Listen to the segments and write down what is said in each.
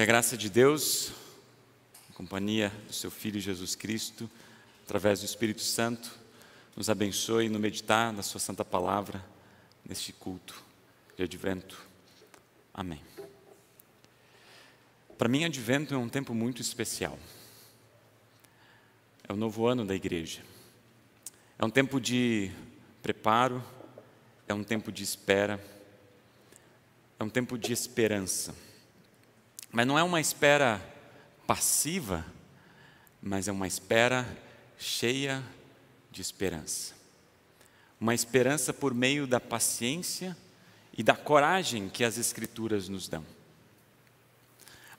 Que a graça de Deus, a companhia do seu Filho Jesus Cristo, através do Espírito Santo, nos abençoe no meditar na sua santa palavra, neste culto de advento. Amém. Para mim, advento é um tempo muito especial. É o novo ano da igreja. É um tempo de preparo, é um tempo de espera, é um tempo de esperança. Mas não é uma espera passiva, mas é uma espera cheia de esperança. Uma esperança por meio da paciência e da coragem que as Escrituras nos dão.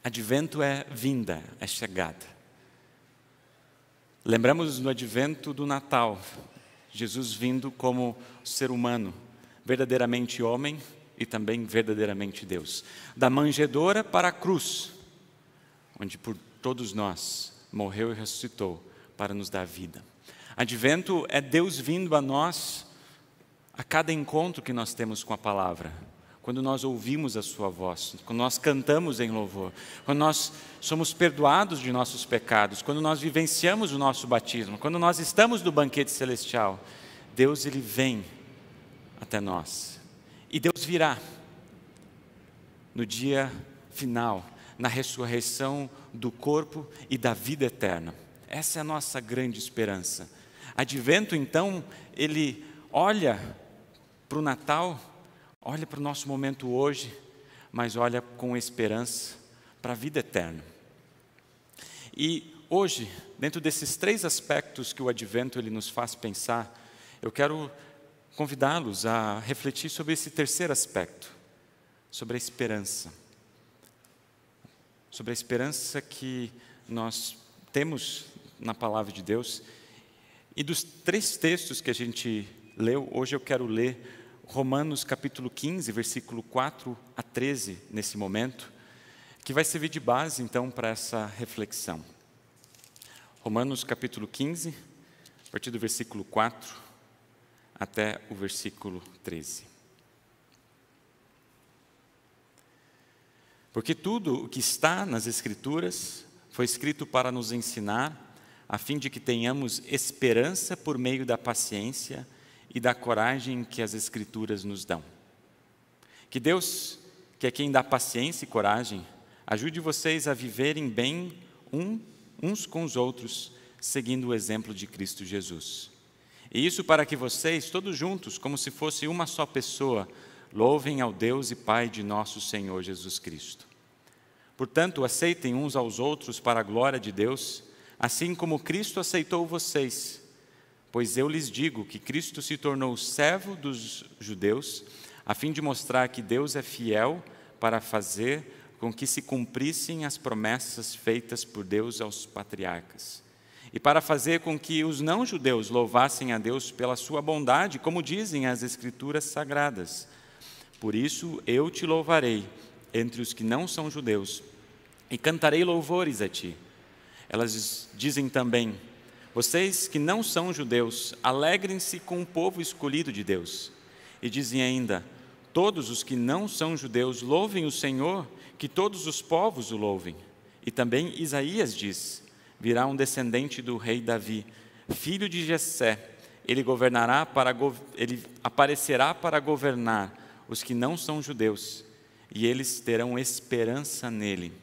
Advento é vinda, é chegada. Lembramos no advento do Natal, Jesus vindo como ser humano, verdadeiramente homem e também verdadeiramente Deus. Da manjedoura para a cruz, onde por todos nós morreu e ressuscitou para nos dar vida. Advento é Deus vindo a nós a cada encontro que nós temos com a palavra. Quando nós ouvimos a sua voz, quando nós cantamos em louvor, quando nós somos perdoados de nossos pecados, quando nós vivenciamos o nosso batismo, quando nós estamos no banquete celestial, Deus ele vem até nós. E Deus virá no dia final, na ressurreição do corpo e da vida eterna. Essa é a nossa grande esperança. Advento, então, ele olha para o Natal, olha para o nosso momento hoje, mas olha com esperança para a vida eterna. E hoje, dentro desses três aspectos que o Advento ele nos faz pensar, eu quero convidá-los a refletir sobre esse terceiro aspecto, sobre a esperança. Sobre a esperança que nós temos na Palavra de Deus. E dos três textos que a gente leu, hoje eu quero ler Romanos capítulo 15, versículo 4 a 13, nesse momento, que vai servir de base, então, para essa reflexão. Romanos capítulo 15, a partir do versículo 4 até o versículo 13. Porque tudo o que está nas Escrituras foi escrito para nos ensinar, a fim de que tenhamos esperança por meio da paciência e da coragem que as Escrituras nos dão. Que Deus, que é quem dá paciência e coragem, ajude vocês a viverem bem uns com os outros, seguindo o exemplo de Cristo Jesus. E isso para que vocês, todos juntos, como se fosse uma só pessoa, louvem ao Deus e Pai de nosso Senhor Jesus Cristo. Portanto, aceitem uns aos outros para a glória de Deus, assim como Cristo aceitou vocês. Pois eu lhes digo que Cristo se tornou servo dos judeus, a fim de mostrar que Deus é fiel para fazer com que se cumprissem as promessas feitas por Deus aos patriarcas. E para fazer com que os não-judeus louvassem a Deus pela sua bondade, como dizem as Escrituras Sagradas. Por isso eu te louvarei entre os que não são judeus, e cantarei louvores a ti. Elas dizem também: vocês que não são judeus, alegrem-se com o povo escolhido de Deus. E dizem ainda: todos os que não são judeus louvem o Senhor, que todos os povos o louvem. E também Isaías diz: virá um descendente do rei Davi, filho de Jessé. Ele aparecerá para governar os que não são judeus, e eles terão esperança nele.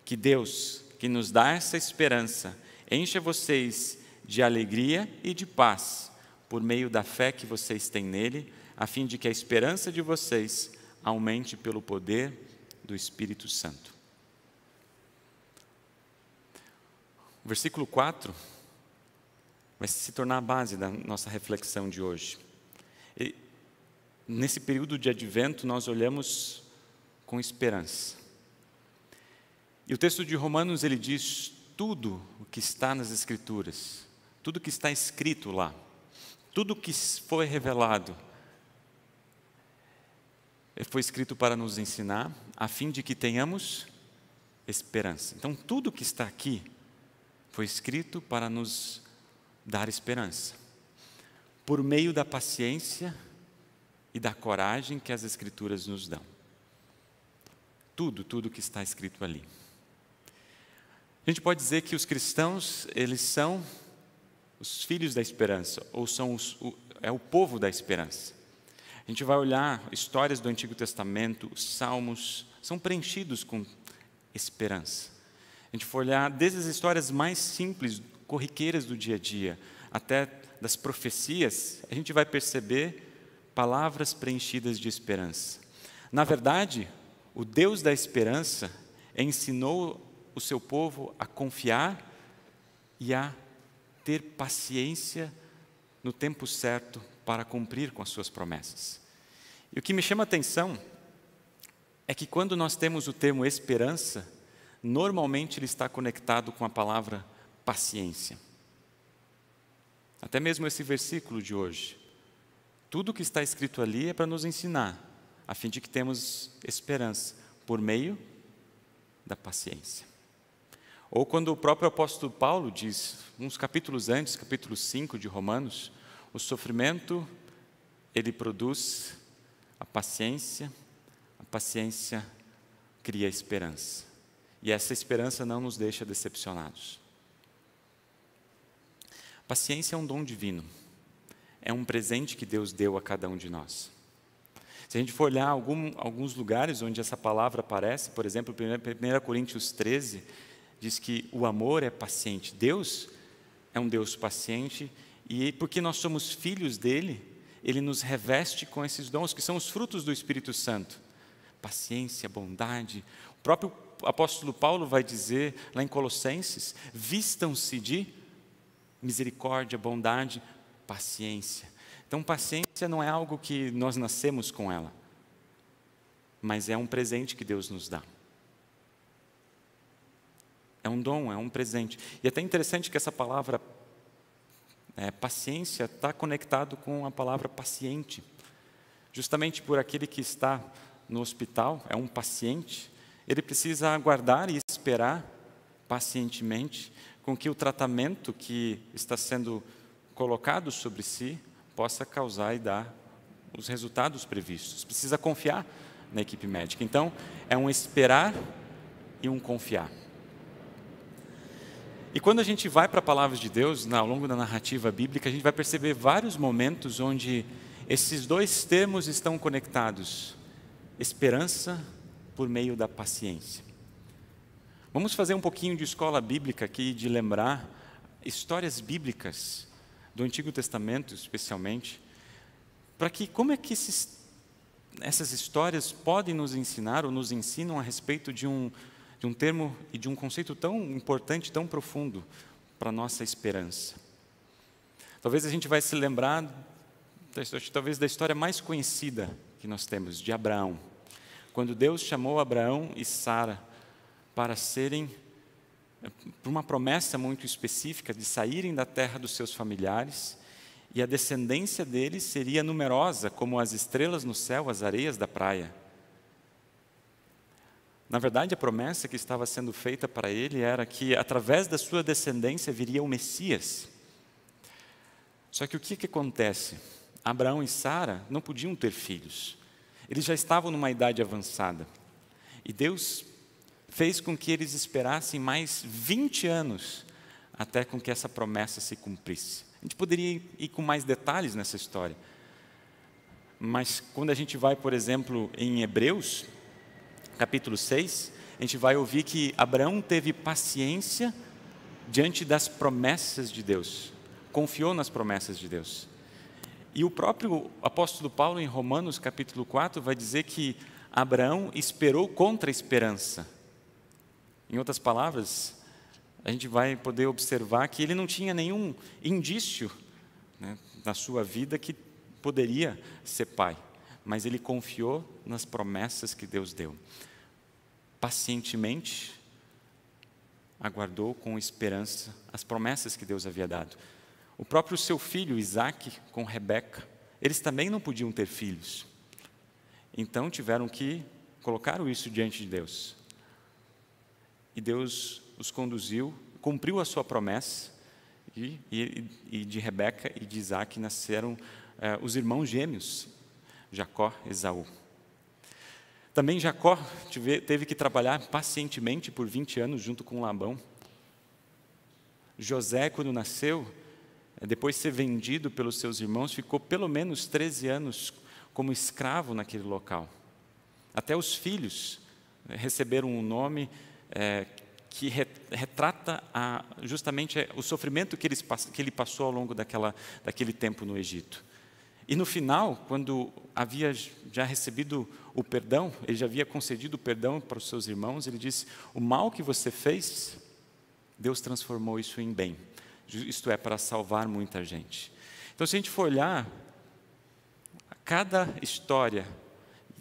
Que Deus, que nos dá essa esperança, encha vocês de alegria e de paz, por meio da fé que vocês têm nele, a fim de que a esperança de vocês aumente pelo poder do Espírito Santo. O versículo 4 vai se tornar a base da nossa reflexão de hoje. E, nesse período de advento, nós olhamos com esperança. E o texto de Romanos, ele diz: tudo o que está nas Escrituras, tudo o que está escrito lá, tudo o que foi revelado, foi escrito para nos ensinar, a fim de que tenhamos esperança. Então, tudo o que está aqui foi escrito para nos dar esperança, por meio da paciência e da coragem que as Escrituras nos dão. Tudo que está escrito ali. A gente pode dizer que os cristãos, eles são os filhos da esperança, ou são é o povo da esperança. A gente vai olhar histórias do Antigo Testamento, os salmos, são preenchidos com esperança. A gente for olhar desde as histórias mais simples, corriqueiras do dia a dia, até das profecias, a gente vai perceber palavras preenchidas de esperança. Na verdade, o Deus da esperança ensinou o seu povo a confiar e a ter paciência no tempo certo para cumprir com as suas promessas. E o que me chama a atenção é que quando nós temos o termo esperança, normalmente ele está conectado com a palavra paciência. Até mesmo esse versículo de hoje. Tudo o que está escrito ali é para nos ensinar, a fim de que temos esperança por meio da paciência. Ou quando o próprio apóstolo Paulo diz, uns capítulos antes, capítulo 5 de Romanos, o sofrimento, ele produz a paciência cria esperança. E essa esperança não nos deixa decepcionados. Paciência é um dom divino. É um presente que Deus deu a cada um de nós. Se a gente for olhar alguns lugares onde essa palavra aparece, por exemplo, 1 Coríntios 13, diz que o amor é paciente. Deus é um Deus paciente e porque nós somos filhos dele, ele nos reveste com esses dons que são os frutos do Espírito Santo. Paciência, bondade. O próprio apóstolo Paulo vai dizer lá em Colossenses, vistam-se de misericórdia, bondade, paciência. Então, paciência não é algo que nós nascemos com ela, mas é um presente que Deus nos dá. É um dom, é um presente. E é até interessante que essa palavra paciência está conectado com a palavra paciente. Justamente por aquele que está no hospital, é um paciente, ele precisa aguardar e esperar pacientemente com que o tratamento que está sendo colocado sobre si possa causar e dar os resultados previstos. Precisa confiar na equipe médica. Então, é um esperar e um confiar. E quando a gente vai para a palavra de Deus, ao longo da narrativa bíblica, a gente vai perceber vários momentos onde esses dois termos estão conectados. Esperança por meio da paciência. Vamos fazer um pouquinho de escola bíblica aqui, de lembrar histórias bíblicas do Antigo Testamento, especialmente, para que como é que essas histórias podem nos ensinar ou nos ensinam a respeito de um termo e de um conceito tão importante, tão profundo para a nossa esperança. Talvez a gente vai se lembrar, talvez da história mais conhecida que nós temos, de Abraão. Quando Deus chamou Abraão e Sara para serem, por uma promessa muito específica, de saírem da terra dos seus familiares, e a descendência deles seria numerosa como as estrelas no céu, as areias da praia. Na verdade, a promessa que estava sendo feita para ele era que, através da sua descendência, viria o Messias. Só que o que acontece? Abraão e Sara não podiam ter filhos. Eles já estavam numa idade avançada. E Deus fez com que eles esperassem mais 20 anos até com que essa promessa se cumprisse. A gente poderia ir com mais detalhes nessa história. Mas quando a gente vai, por exemplo, em Hebreus, capítulo 6, a gente vai ouvir que Abraão teve paciência diante das promessas de Deus, confiou nas promessas de Deus. E o próprio apóstolo Paulo, em Romanos, capítulo 4, vai dizer que Abraão esperou contra a esperança. Em outras palavras, a gente vai poder observar que ele não tinha nenhum indício, na sua vida que poderia ser pai, mas ele confiou nas promessas que Deus deu. Pacientemente aguardou com esperança as promessas que Deus havia dado. O próprio seu filho Isaque com Rebeca, eles também não podiam ter filhos. Então tiveram que colocar isso diante de Deus. E Deus os conduziu, cumpriu a sua promessa, e de Rebeca e de Isaque nasceram os irmãos gêmeos, Jacó e Esaú. Também Jacó teve que trabalhar pacientemente por 20 anos junto com Labão, José, quando nasceu, depois de ser vendido pelos seus irmãos, ficou pelo menos 13 anos como escravo naquele local. Até os filhos receberam um nome que retrata justamente o sofrimento que ele passou ao longo daquele tempo no Egito. E no final, quando havia já recebido o perdão, ele já havia concedido o perdão para os seus irmãos, ele disse: o mal que você fez, Deus transformou isso em bem. Isto é, para salvar muita gente. Então, se a gente for olhar cada história,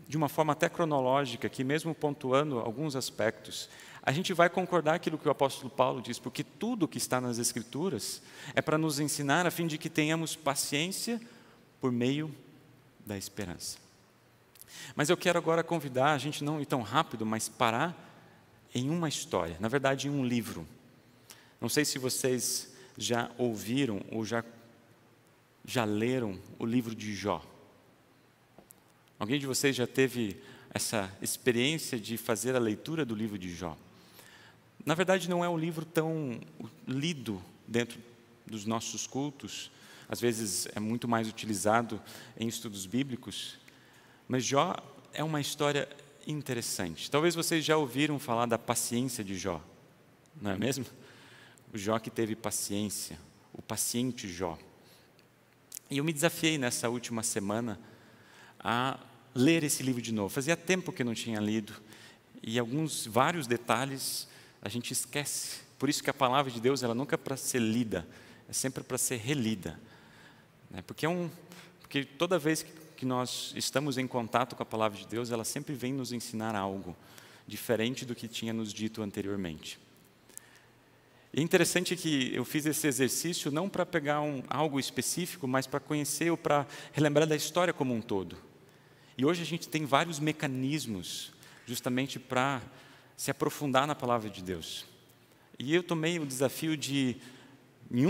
de uma forma até cronológica, que mesmo pontuando alguns aspectos, a gente vai concordar aquilo que o apóstolo Paulo diz, porque tudo que está nas Escrituras é para nos ensinar a fim de que tenhamos paciência por meio da esperança. Mas eu quero agora convidar a gente não ir tão rápido, mas parar em uma história, na verdade em um livro. Não sei se vocês já ouviram ou já leram o livro de Jó. Alguém de vocês já teve essa experiência de fazer a leitura do livro de Jó? Na verdade, não é um livro tão lido dentro dos nossos cultos. Às vezes é muito mais utilizado em estudos bíblicos. Mas Jó é uma história interessante. Talvez vocês já ouviram falar da paciência de Jó, não é mesmo? O Jó que teve paciência, o paciente Jó. E eu me desafiei nessa última semana a ler esse livro de novo. Fazia tempo que eu não tinha lido, e vários detalhes a gente esquece. Por isso que a palavra de Deus, ela nunca é para ser lida, é sempre para ser relida. Porque toda vez que nós estamos em contato com a palavra de Deus, ela sempre vem nos ensinar algo diferente do que tinha nos dito anteriormente. E é interessante que eu fiz esse exercício não para pegar algo específico, mas para conhecer ou para relembrar da história como um todo. E hoje a gente tem vários mecanismos justamente para se aprofundar na palavra de Deus. E eu tomei o desafio de, em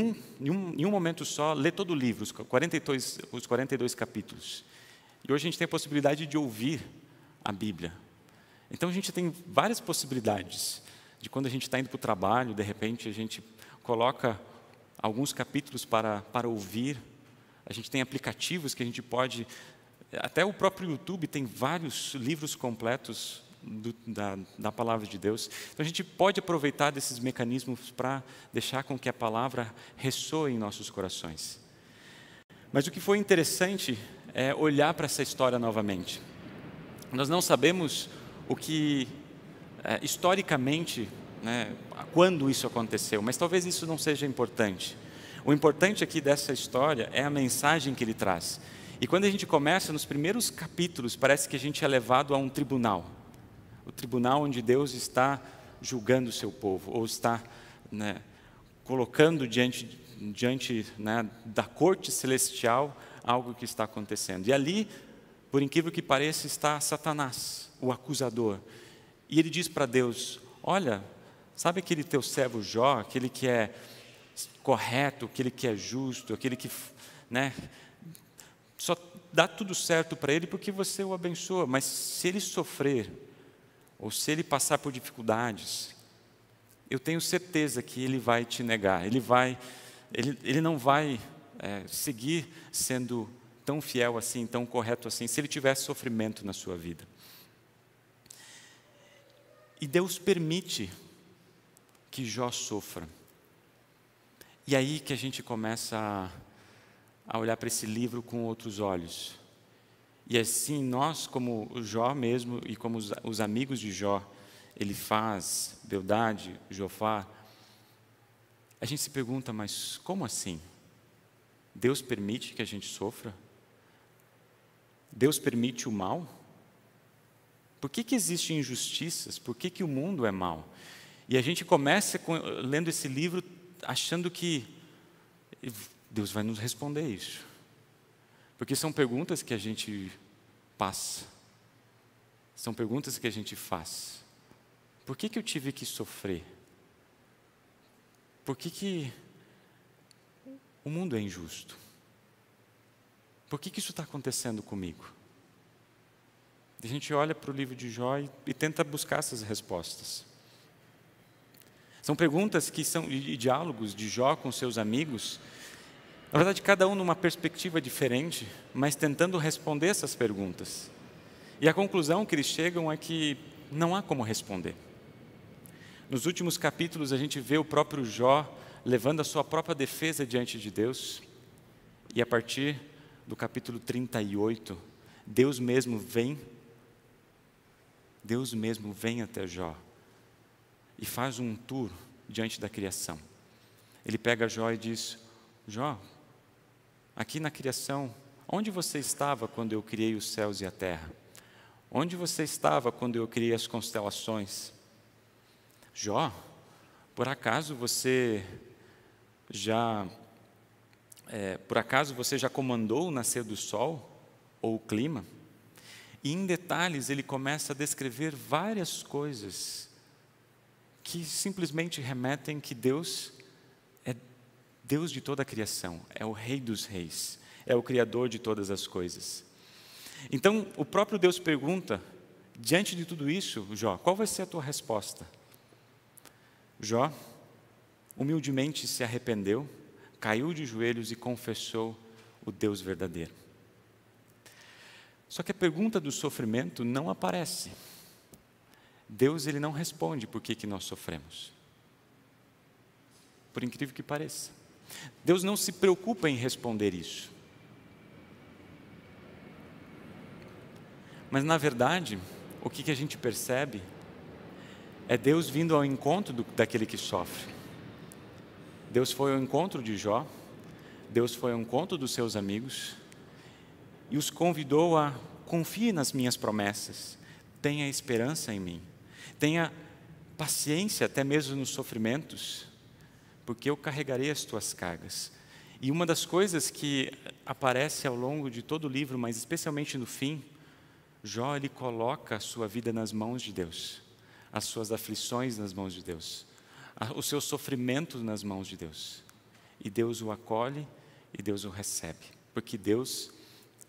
um momento só, ler todo o livro, os 42 capítulos. E hoje a gente tem a possibilidade de ouvir a Bíblia. Então a gente tem várias possibilidades de quando a gente está indo para o trabalho, de repente a gente coloca alguns capítulos para ouvir. A gente tem aplicativos que a gente pode... Até o próprio YouTube tem vários livros completos da palavra de Deus. Então a gente pode aproveitar desses mecanismos para deixar com que a palavra ressoe em nossos corações. Mas o que foi interessante é olhar para essa história novamente. Nós não sabemos o que, historicamente, quando isso aconteceu, mas talvez isso não seja importante. O importante aqui dessa história é a mensagem que ele traz. E quando a gente começa, nos primeiros capítulos, parece que a gente é levado a um tribunal. O tribunal onde Deus está julgando o seu povo, ou está colocando diante da corte celestial algo que está acontecendo. E ali, por incrível que pareça, está Satanás, o acusador. E ele diz para Deus: olha, sabe aquele teu servo Jó, aquele que é correto, aquele que é justo, aquele que só dá tudo certo para ele porque você o abençoa, mas se ele sofrer, ou se ele passar por dificuldades, eu tenho certeza que ele vai te negar, ele não vai seguir sendo tão fiel assim, tão correto assim, se ele tiver sofrimento na sua vida. E Deus permite que Jó sofra. E aí que a gente começa a olhar para esse livro com outros olhos. E assim, nós, como o Jó mesmo, e como os amigos de Jó, Elifaz, Bildade, Jofar, a gente se pergunta, mas como assim? Deus permite que a gente sofra? Deus permite o mal? Por que existem injustiças? Por que o mundo é mau? E a gente começa lendo esse livro achando que Deus vai nos responder isso. Porque são perguntas que a gente passa. São perguntas que a gente faz. Por que eu tive que sofrer? Por que o mundo é injusto? Por que isso está acontecendo comigo? A gente olha para o livro de Jó e tenta buscar essas respostas. São perguntas que são e diálogos de Jó com seus amigos, na verdade, cada um numa perspectiva diferente, mas tentando responder essas perguntas. E a conclusão que eles chegam é que não há como responder. Nos últimos capítulos, a gente vê o próprio Jó levando a sua própria defesa diante de Deus. E a partir do capítulo 38, Deus mesmo vem até Jó e faz um tour diante da criação. Ele pega Jó e diz: Jó, aqui na criação, onde você estava quando eu criei os céus e a terra? Onde você estava quando eu criei as constelações? Jó, por acaso você já comandou o nascer do sol ou o clima? E em detalhes ele começa a descrever várias coisas que simplesmente remetem que Deus é Deus de toda a criação, é o Rei dos Reis, é o Criador de todas as coisas. Então, o próprio Deus pergunta, diante de tudo isso, Jó, qual vai ser a tua resposta? Jó, humildemente se arrependeu, caiu de joelhos e confessou o Deus verdadeiro. Só que a pergunta do sofrimento não aparece. Deus, ele não responde por que nós sofremos. Por incrível que pareça. Deus não se preocupa em responder isso. Mas, na verdade, o que a gente percebe é Deus vindo ao encontro daquele que sofre. Deus foi ao encontro de Jó, Deus foi ao encontro dos seus amigos e os convidou a: confie nas minhas promessas, tenha esperança em mim, tenha paciência até mesmo nos sofrimentos, porque eu carregarei as tuas cargas. E uma das coisas que aparece ao longo de todo o livro, mas especialmente no fim, Jó, ele coloca a sua vida nas mãos de Deus, as suas aflições nas mãos de Deus, o seu sofrimento nas mãos de Deus. E Deus o acolhe e Deus o recebe, porque Deus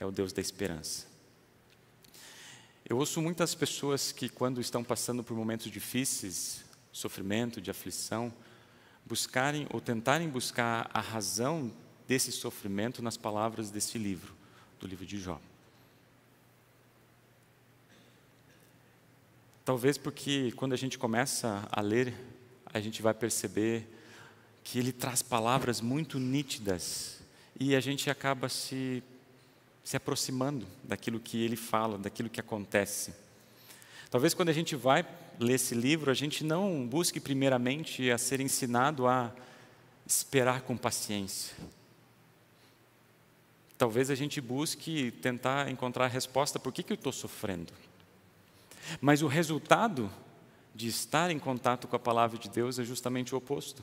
é o Deus da esperança. Eu ouço muitas pessoas que, quando estão passando por momentos difíceis, sofrimento, de aflição, buscarem ou tentarem buscar a razão desse sofrimento nas palavras desse livro, do livro de Jó. Talvez porque quando a gente começa a ler, a gente vai perceber que ele traz palavras muito nítidas e a gente acaba se aproximando daquilo que ele fala, daquilo que acontece. Talvez quando a gente vai ler esse livro, a gente não busque primeiramente a ser ensinado a esperar com paciência. Talvez a gente busque tentar encontrar a resposta: por que eu estou sofrendo? Mas o resultado de estar em contato com a palavra de Deus é justamente o oposto.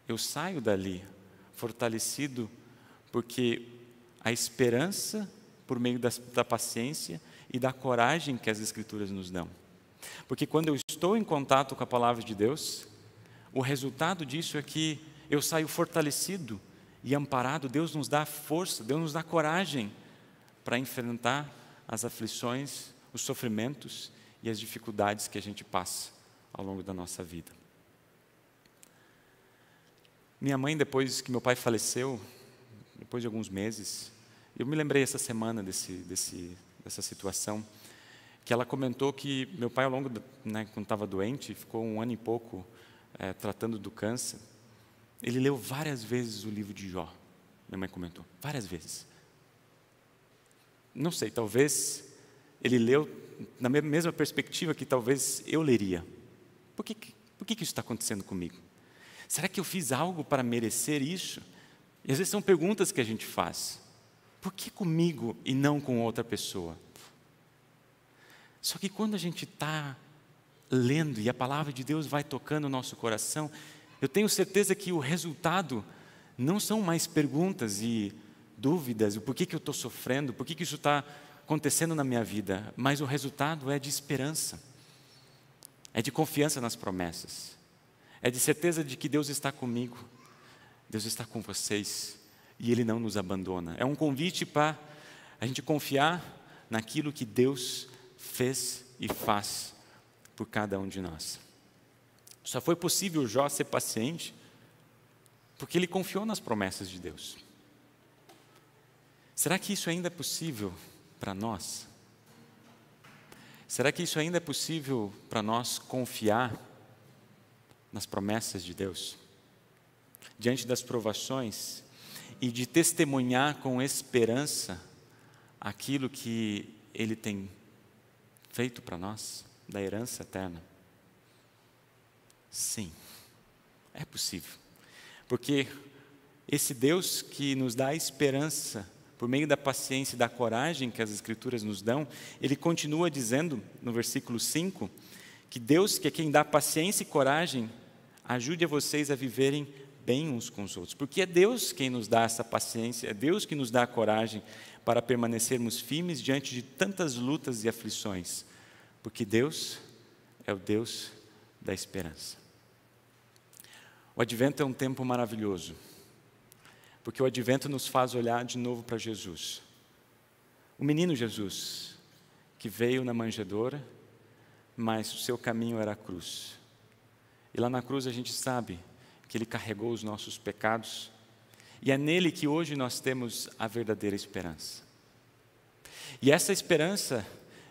Eu saio dali fortalecido, porque a esperança, por meio da paciência e da coragem que as Escrituras nos dão. Porque quando eu estou em contato com a palavra de Deus, o resultado disso é que eu saio fortalecido e amparado. Deus nos dá força, Deus nos dá coragem para enfrentar as aflições, os sofrimentos e as dificuldades que a gente passa ao longo da nossa vida. Minha mãe, depois que meu pai faleceu, depois de alguns meses, eu me lembrei essa semana dessa situação, que ela comentou que meu pai, ao longo, quando estava doente, ficou 1 ano e pouco tratando do câncer, ele leu várias vezes o livro de Jó. Minha mãe comentou, várias vezes. Não sei, talvez ele leu na mesma perspectiva que talvez eu leria. Por que isso está acontecendo comigo? Será que eu fiz algo para merecer isso? E às vezes são perguntas que a gente faz. Por que comigo e não com outra pessoa? Só que quando a gente está lendo e a palavra de Deus vai tocando o nosso coração, eu tenho certeza que o resultado não são mais perguntas e dúvidas, o porquê que eu estou sofrendo, por que isso está acontecendo na minha vida, mas o resultado é de esperança, é de confiança nas promessas, é de certeza de que Deus está comigo, Deus está com vocês e Ele não nos abandona. É um convite para a gente confiar naquilo que Deus fez e faz por cada um de nós. Só foi possível Jó ser paciente porque ele confiou nas promessas de Deus. Será que isso ainda é possível para nós? Será que isso ainda é possível para nós confiar nas promessas de Deus? Diante das provações e de testemunhar com esperança aquilo que Ele tem feito para nós, da herança eterna? Sim, é possível. Porque esse Deus que nos dá esperança, por meio da paciência e da coragem que as Escrituras nos dão, Ele continua dizendo, no versículo 5, que Deus, que é quem dá paciência e coragem, ajude a vocês a viverem bem uns com os outros. Porque é Deus quem nos dá essa paciência, é Deus que nos dá a coragem para permanecermos firmes diante de tantas lutas e aflições. Porque Deus é o Deus da esperança. O Advento é um tempo maravilhoso, porque o Advento nos faz olhar de novo para Jesus. O menino Jesus, que veio na manjedoura, mas o seu caminho era a cruz. E lá na cruz a gente sabe que Ele carregou os nossos pecados, e é nele que hoje nós temos a verdadeira esperança. E essa esperança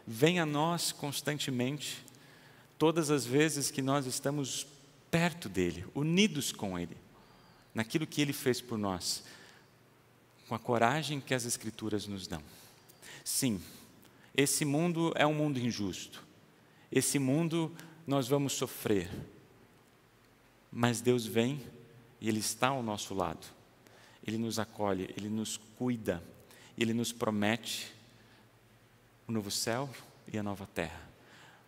vem a nós constantemente, todas as vezes que nós estamos perto dEle, unidos com Ele, naquilo que Ele fez por nós, com a coragem que as Escrituras nos dão. Sim, esse mundo é um mundo injusto, esse mundo nós vamos sofrer, mas Deus vem e Ele está ao nosso lado, Ele nos acolhe, Ele nos cuida, Ele nos promete o novo céu e a nova terra.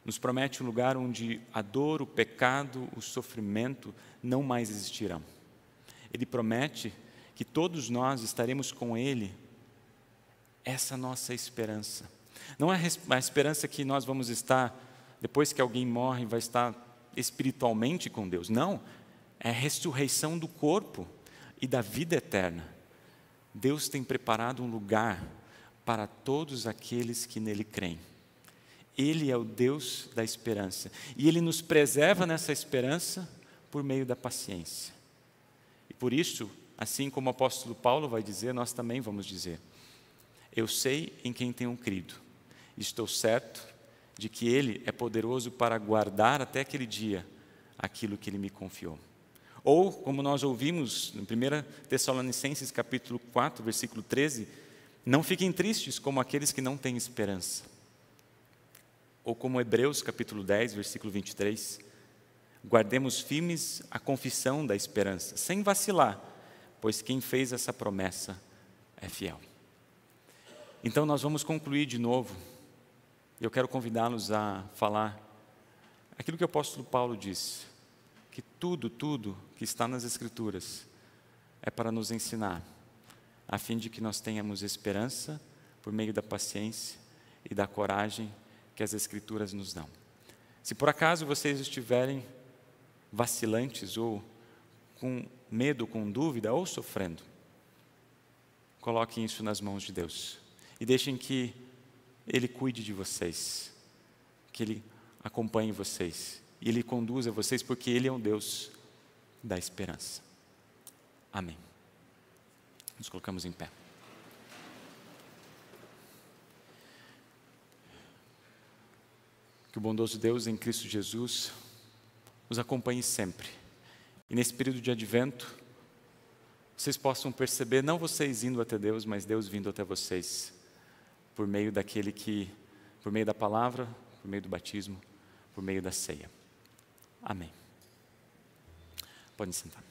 Nos promete um lugar onde a dor, o pecado, o sofrimento não mais existirão. Ele promete que todos nós estaremos com Ele. Essa é a nossa esperança. Não é a esperança que nós vamos estar, depois que alguém morre, vai estar espiritualmente com Deus. Não, é a ressurreição do corpo e da vida eterna. Deus tem preparado um lugar para todos aqueles que nele creem. Ele é o Deus da esperança. E Ele nos preserva nessa esperança por meio da paciência. E por isso, assim como o apóstolo Paulo vai dizer, nós também vamos dizer: eu sei em quem tenho crido. Estou certo de que Ele é poderoso para guardar até aquele dia aquilo que Ele me confiou. Ou, como nós ouvimos em 1 Tessalonicenses capítulo 4, versículo 13, não fiquem tristes como aqueles que não têm esperança. Ou como Hebreus capítulo 10, versículo 23, guardemos firmes a confissão da esperança, sem vacilar, pois quem fez essa promessa é fiel. Então nós vamos concluir de novo. Eu quero convidá-los a falar aquilo que o apóstolo Paulo disse, que tudo que está nas Escrituras é para nos ensinar, a fim de que nós tenhamos esperança por meio da paciência e da coragem que as Escrituras nos dão. Se por acaso vocês estiverem vacilantes ou com medo, com dúvida ou sofrendo, coloquem isso nas mãos de Deus e deixem que Ele cuide de vocês, que Ele acompanhe vocês e Ele conduza vocês, porque Ele é um Deus da esperança. Amém. Nos colocamos em pé. Que o bondoso Deus em Cristo Jesus os acompanhe sempre. E nesse período de advento, vocês possam perceber, não vocês indo até Deus, mas Deus vindo até vocês, por meio da palavra, por meio do batismo, por meio da ceia. Amém. Podem sentar.